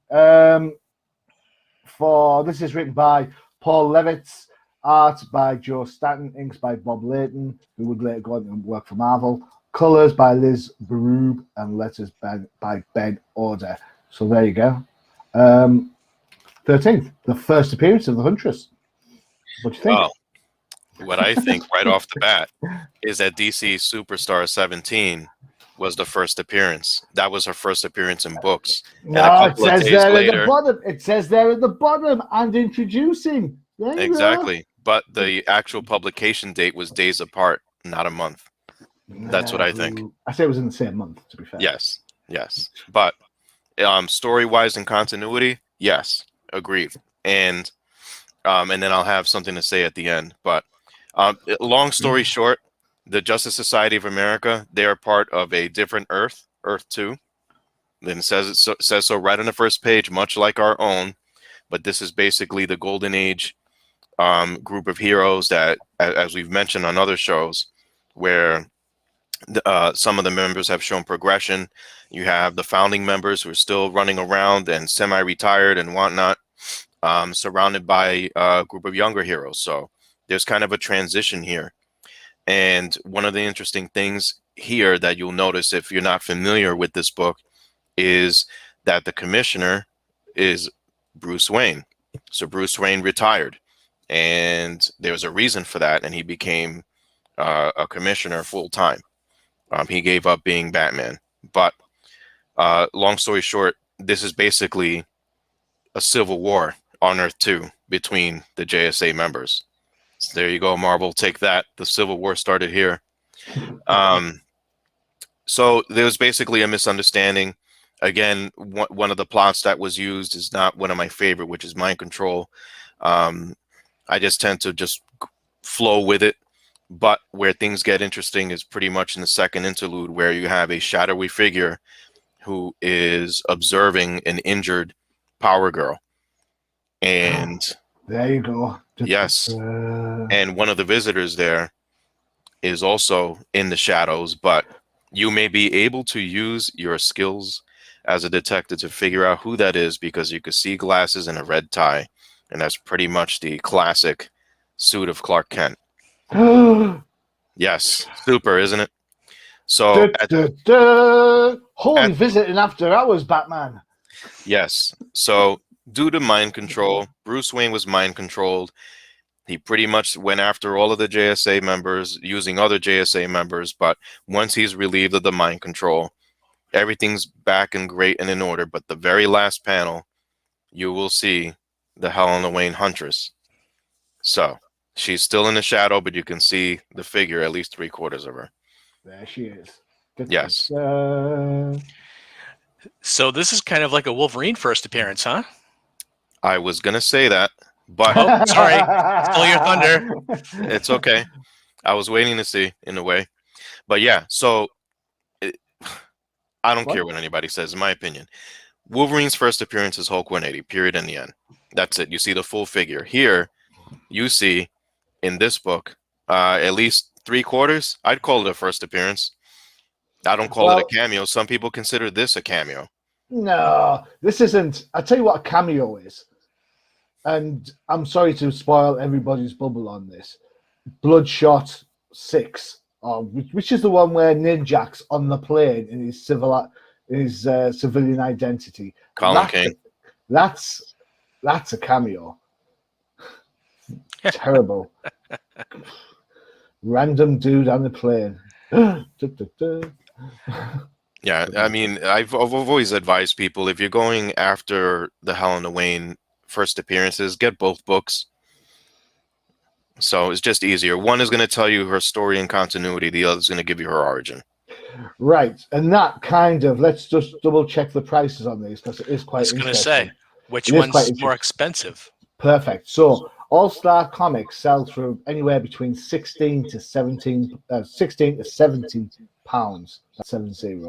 This is written by Paul Levitz, art by Joe Stanton, inks by Bob Layton, who would later go on and work for Marvel, colors by Liz Berube, and letters by Ben Order. So there you go. 13th, the first appearance of the Huntress. What do you think? Well, what I think right off the bat is that DC Superstar 17 was the first appearance. That was her first appearance in books. And a couple of days later, It says there at the bottom, and introducing. There you exactly. But the actual publication date was days apart, not a month. That's what I think. I say it was in the same month, to be fair. Yes. But story-wise and continuity, yes, agreed. And then I'll have something to say at the end. But long story short, the Justice Society of America, they are part of a different Earth, Earth 2. Then it says so right on the first page, much like our own. But this is basically the Golden Age group of heroes that, as we've mentioned on other shows, where some of the members have shown progression. You have the founding members who are still running around and semi-retired and whatnot, surrounded by a group of younger heroes. So there's kind of a transition here. And one of the interesting things here that you'll notice if you're not familiar with this book is that the commissioner is Bruce Wayne. So Bruce Wayne retired, and there's a reason for that, and he became a commissioner full time. He gave up being Batman. But long story short, this is basically a civil war on Earth 2 between the JSA members. So there you go, Marvel. Take that. The Civil War started here. So there was basically a misunderstanding. Again, one of the plots that was used is not one of my favorite, which is mind control. I just tend to just flow with it. But where things get interesting is pretty much in the second interlude, where you have a shadowy figure who is observing an injured Power Girl. And there you go. yes, and one of the visitors there is also in the shadows, but you may be able to use your skills as a detective to figure out who that is, because you could see glasses and a red tie, and that's pretty much the classic suit of Clark Kent. Yes, super, isn't it? So, holy visiting after hours, Batman. Yes. So, due to mind control, Bruce Wayne was mind controlled. He pretty much went after all of the JSA members using other JSA members, but once he's relieved of the mind control, everything's back and great and in order. But the very last panel, you will see the Helena Wayne Huntress. So, she's still in the shadow, but you can see the figure, at least 3/4 of her. There she is. Yes. So this is kind of like a Wolverine first appearance, huh? I was going to say that, but Oh, sorry. Stole your thunder. it's okay. I was waiting to see, in a way. But yeah, so I don't care what anybody says, in my opinion. Wolverine's first appearance is Hulk 180, period, in the end. That's it. You see the full figure. Here, you see, in this book, at least 3/4. I'd call it a first appearance. I don't call it a cameo. Some people consider this a cameo. No, this isn't. I'll tell you what a cameo is. And I'm sorry to spoil everybody's bubble on this. Bloodshot 6, which is the one where Ninjak's on the plane in his civilian identity. Colin Kane. That's a cameo. Terrible. Random dude on the plane. Yeah, I mean, I've always advised people, if you're going after the Helena Wayne first appearances, get both books. So it's just easier. One is going to tell you her story and continuity. The other is going to give you her origin. Right, and that kind of, let's just double check the prices on these, because it is quite interesting. I was going to say, which one's more expensive? Perfect. So All-Star Comics sells for anywhere between 16 to 70 pounds. That's 70.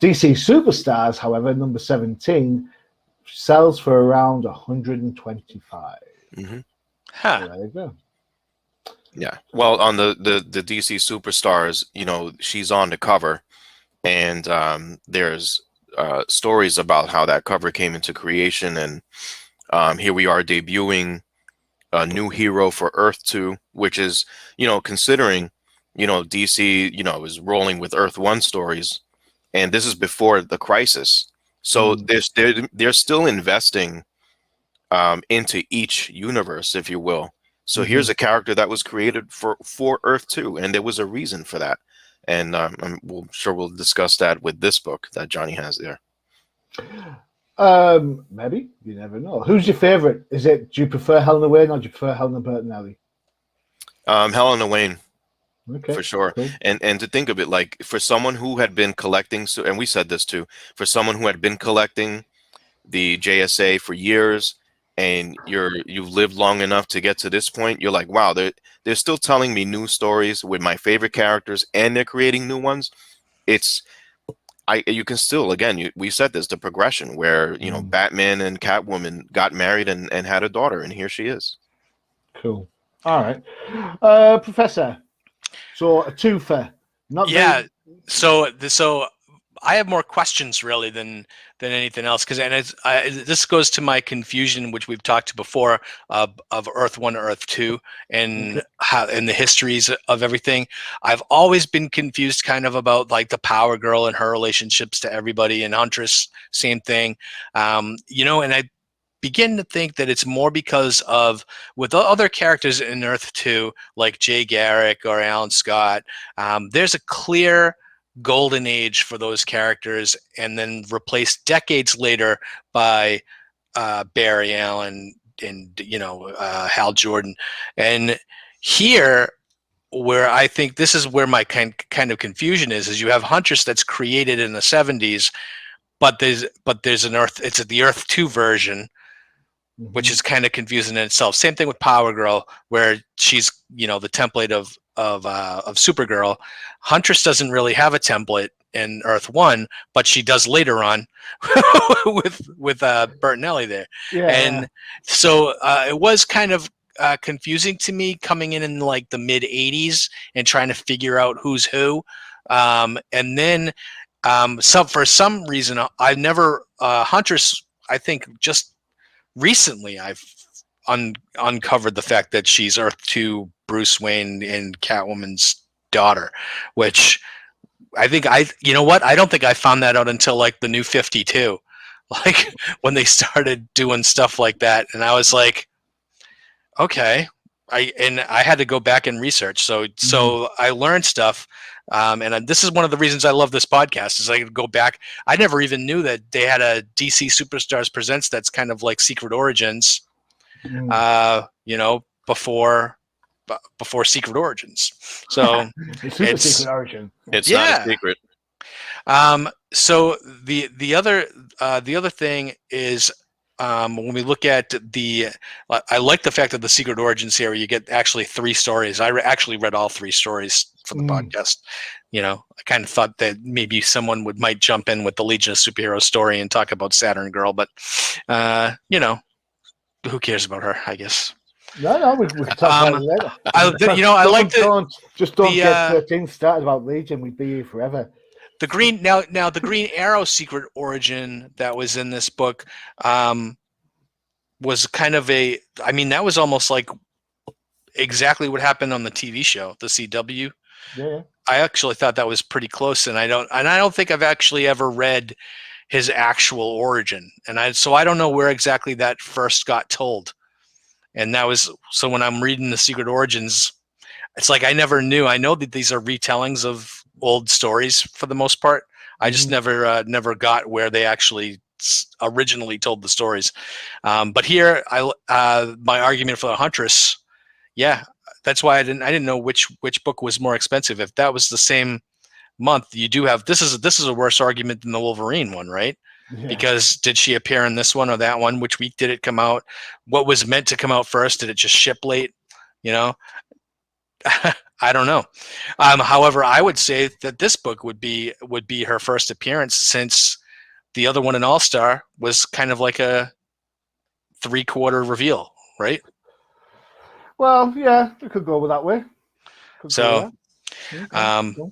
DC Superstars, however, number 17, sells for around 125. Mm-hmm. Huh. So there you go. Yeah. Well, on the DC Superstars, you know, she's on the cover, and there's stories about how that cover came into creation, and here we are debuting a new hero for Earth 2, which is, you know, considering, you know, DC, you know, is rolling with Earth 1 stories, and this is before the Crisis. So they're still investing into each universe, if you will. So here's a character that was created for Earth 2, and there was a reason for that. And I'm sure we'll discuss that with this book that Johnny has there. Maybe. You never know. Who's your favorite? Do you prefer Helena Wayne or do you prefer Helena Bertinelli? Helena Wayne. Okay, for sure. Cool. And to think of it, like, for someone who had been collecting, so, and we said this too, for someone who had been collecting the JSA for years, and you've lived long enough to get to this point, you're like, wow, they're still telling me new stories with my favorite characters, and they're creating new ones. You can still, again, we said this, the progression where, you know, Batman and Catwoman got married and had a daughter, and here she is. Cool. All right. Professor, so a twofer. So I have more questions really than anything else, because this goes to my confusion, which we've talked to before, of Earth 1 to Earth 2 and how and the histories of everything. I've always been confused kind of about like the Power Girl and her relationships to everybody, and Huntress, same thing. You know, and I begin to think that it's more because of, with the other characters in Earth 2, like Jay Garrick or Alan Scott, there's a clear golden age for those characters, and then replaced decades later by Barry Allen and Hal Jordan. And here, where I think this is where my kind of confusion is you have Huntress that's created in the 70s, but there's an Earth. It's the Earth 2 version, which Mhm. is kind of confusing in itself. Same thing with Power Girl, where she's the template of Supergirl. Huntress doesn't really have a template in Earth 1, but she does later on with Bertinelli there. Yeah. And so it was kind of confusing to me coming in like the mid 80s and trying to figure out who's who. And then for some reason, I never Huntress. I think just recently I've uncovered the fact that she's Earth 2 Bruce Wayne and Catwoman's daughter, which I think you know what? I don't think I found that out until like the New 52, like when they started doing stuff like that, and I was like, okay. I had to go back and research, so I learned stuff, and this is one of the reasons I love this podcast. Is I could go back. I never even knew that they had a DC Superstars Presents that's kind of like Secret Origins, before Secret Origins. So Super Secret Origin. It's not a secret. So the other thing is, when we look at I like the fact that the Secret Origins here, you get actually 3 stories. I actually read all 3 stories for the podcast. I kind of thought that maybe someone might jump in with the Legion of Superheroes story and talk about Saturn Girl, but who cares about her, I guess. No, we can talk about it later. I like don't get 13 started about Legion. We'd be here forever. The Green the Green Arrow Secret Origin that was in this book was kind of that was almost like exactly what happened on the TV show, the CW. Yeah. I actually thought that was pretty close, and I don't think I've actually ever read his actual origin, so I don't know where exactly that first got told. And that was so when I'm reading the Secret Origins, it's like I never knew. I know that these are retellings of old stories for the most part. I just never got where they actually originally told the stories. But here, my argument for the Huntress, that's why I didn't know which book was more expensive. If that was the same month, you do have this is a worse argument than the Wolverine one, right? Yeah. Because did she appear in this one or that one? Which week did it come out? What was meant to come out first? Did it just ship late? I don't know. However, I would say that this book would be her first appearance, since the other one in All Star was kind of like a 3/4 reveal, right? Well, yeah, we could go with that way.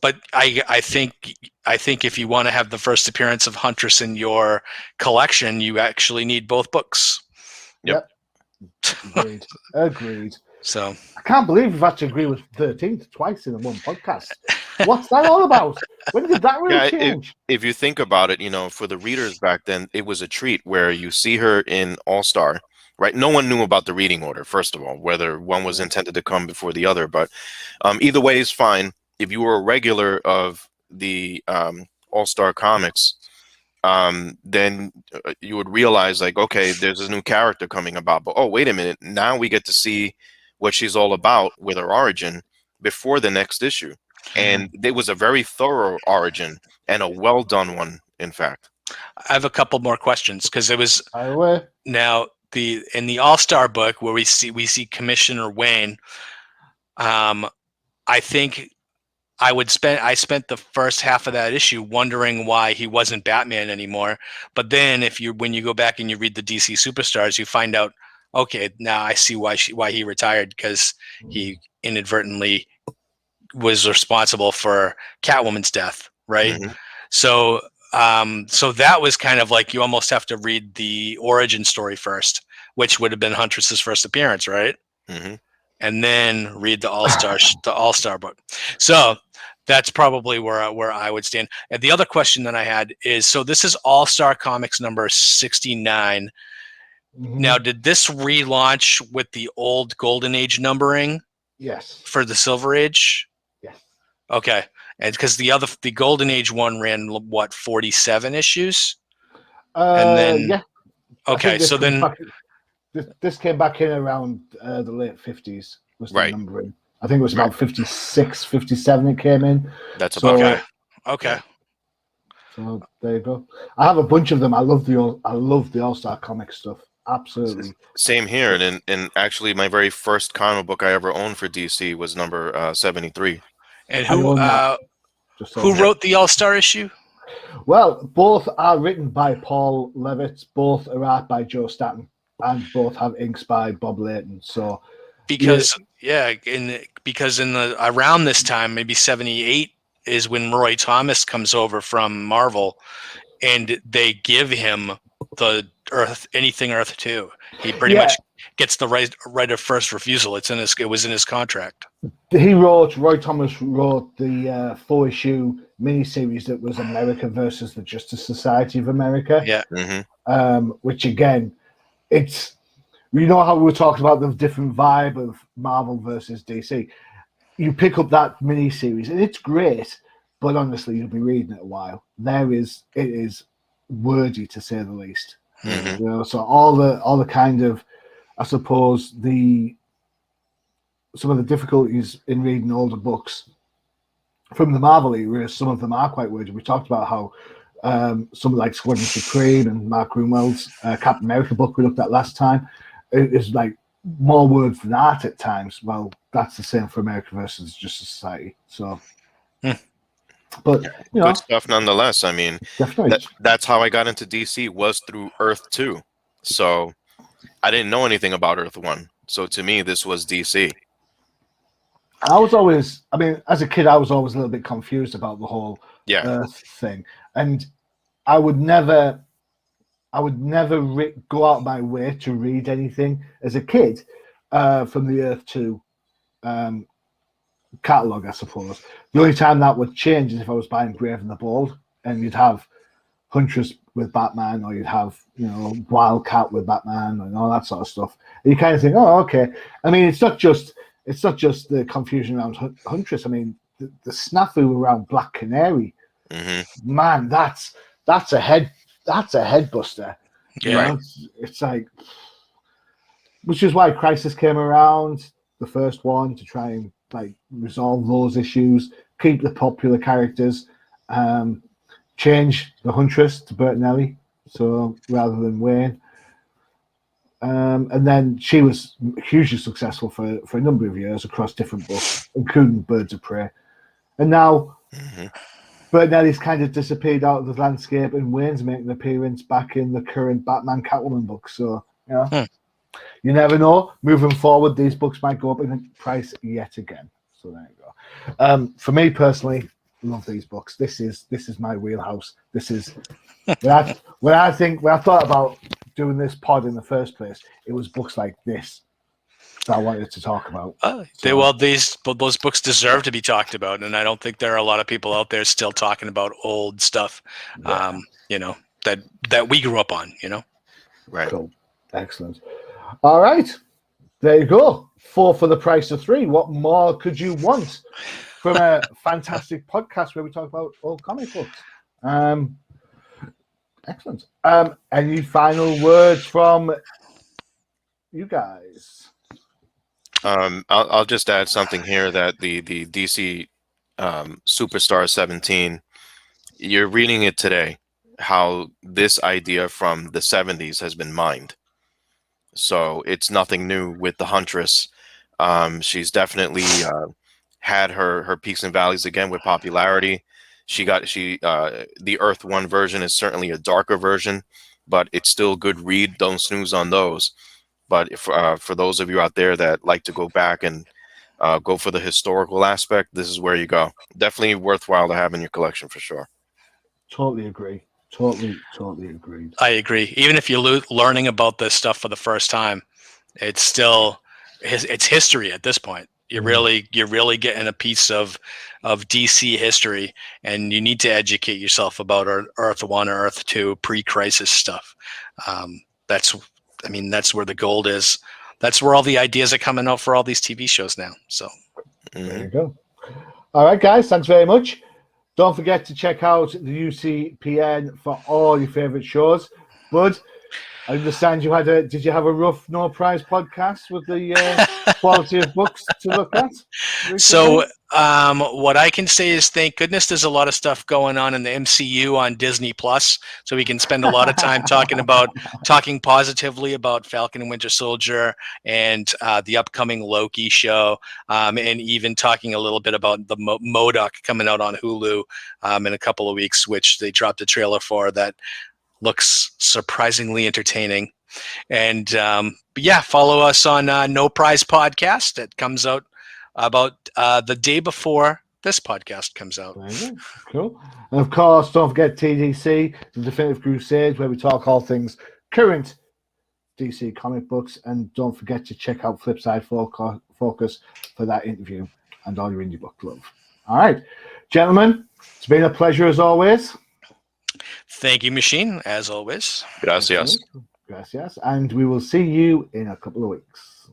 But I think if you want to have the first appearance of Huntress in your collection, you actually need both books. Yep. Agreed. So I can't believe we've actually agreed with 13th twice in one podcast. What's that all about? When did that really change? If you think about it, for the readers back then, it was a treat where you see her in All Star, right? No one knew about the reading order, first of all, whether one was intended to come before the other. But either way is fine. If you were a regular of the All Star comics, then you would realize, like, okay, there's a new character coming about. But, oh, wait a minute. Now we get to see what she's all about with her origin before the next issue. And it was a very thorough origin and a well done one, in fact. I have a couple more questions, because it was now in the All Star book where we see Commissioner Wayne. I think I spent the first half of that issue wondering why he wasn't Batman anymore. But then when you go back and you read the DC Superstars, you find out, okay, now I see why he retired, because he inadvertently was responsible for Catwoman's death, right? Mm-hmm. So that was kind of like, you almost have to read the origin story first, which would have been Huntress's first appearance, right? Mm-hmm. And then read the All-Star book. So that's probably where I would stand. And the other question that I had is, so this is All-Star Comics number 69. Mm-hmm. Now, did this relaunch with the old Golden Age numbering? Yes. For the Silver Age? Yes. Okay. And because the Golden Age one ran, 47 issues? And then, yeah. Okay, so then... This came back in around the late 50s, was the right. numbering. I think it was about 56, 57 it came in. That's about right. Okay. So there you go. I have a bunch of them. I love the All-Star comic stuff. Absolutely. Same here, and actually, my very first comic book I ever owned for DC was number 73. And I own that. Just who saying. wrote the All-Star issue? Well, both are written by Paul Levitz, both are art by Joe Staton, and both have inks by Bob Layton. So Because in the around this time, maybe 78 is when Roy Thomas comes over from Marvel, and they give him the anything Earth 2. He pretty much gets the right of first refusal. It was in his contract. Roy Thomas wrote the 4-issue miniseries that was America versus the Justice Society of America. Yeah. Mm-hmm. Which again, it's, you know how we were talking about the different vibe of Marvel versus DC. You pick up that miniseries and it's great, but honestly, you'll be reading it a while. It is wordy to say the least. Mm-hmm. You know, so all the kind of, I suppose, some of the difficulties in reading older books from the Marvel era, some of them are quite wordy. We talked about how something like Squadron Supreme and Mark Grunwald's Captain America book we looked at last time is like more words than art at times. Well, that's the same for America versus Justice Society. So, but you know, good stuff nonetheless. I mean, definitely. That's how I got into DC, was through Earth 2. So I didn't know anything about Earth 1. So to me, this was DC. As a kid, I was always a little bit confused about the whole Earth thing, and I would never go out my way to read anything as a kid from the Earth 2 catalogue, I suppose. The only time that would change is if I was buying Brave and the Bold, and you'd have Huntress with Batman, or you'd have, you know, Wildcat with Batman and all that sort of stuff. And you kind of think, oh, okay. I mean, it's not just the confusion around Huntress. I mean, the snafu around Black Canary. Mm-hmm. Man, that's a head buster. Yeah. You know? It's like, which is why Crisis came around, the first one, to try and like resolve those issues, keep the popular characters, change the Huntress to Bertinelli, so rather than Wayne. And then she was hugely successful for a number of years across different books, including Birds of Prey. And now Bertinelli's kind of disappeared out of the landscape, and Wayne's making an appearance back in the current Batman Catwoman book. So, you know, you never know. Moving forward, these books might go up in price yet again. So there you go. For me personally, love these books. This is my wheelhouse. This is when I thought about doing this pod in the first place, it was books like this that I wanted to talk about. Those books deserve to be talked about, and I don't think there are a lot of people out there still talking about old stuff. You know, that we grew up on. You know, right? Cool, excellent. All right, there you go. 4 for the price of 3. What more could you want from a fantastic podcast where we talk about old comic books? Excellent. Any final words from you guys? I'll just add something here that the DC Superstar 17, you're reading it today, how this idea from the 70s has been mined. So it's nothing new with the Huntress. She's definitely had her peaks and valleys again with popularity. The Earth 1 version is certainly a darker version, but it's still a good read. Don't snooze on those. But for those of you out there that like to go back and go for the historical aspect, this is where you go. Definitely worthwhile to have in your collection for sure. Totally agree. Totally agreed. I agree. Even if you're learning about this stuff for the first time, it's still it's history at this point. You're really getting a piece of DC history, and you need to educate yourself about Earth 1 or Earth 2 pre-crisis stuff. That's where the gold is. That's where all the ideas are coming out for all these TV shows now. So there you go. All right, guys. Thanks very much. Don't forget to check out the UCPN for all your favorite shows. Bud, I understand did you have a rough no prize podcast with the quality of books to look at recently? So What I can say is thank goodness there's a lot of stuff going on in the MCU on Disney Plus, so we can spend a lot of time talking positively about Falcon and Winter Soldier and the upcoming Loki show, and even talking a little bit about the MODOK coming out on Hulu in a couple of weeks, which they dropped a trailer for that looks surprisingly entertaining. And but yeah, follow us on No Prize Podcast. It comes out about the day before this podcast comes out. Cool. And of course, don't forget TDC, the Definitive Crusade, where we talk all things current DC comic books. And don't forget to check out Flipside Focus for that interview and all your indie book love. All right, gentlemen, it's been a pleasure as always. Thank you, Machine, as always. Gracias. Gracias. And we will see you in a couple of weeks.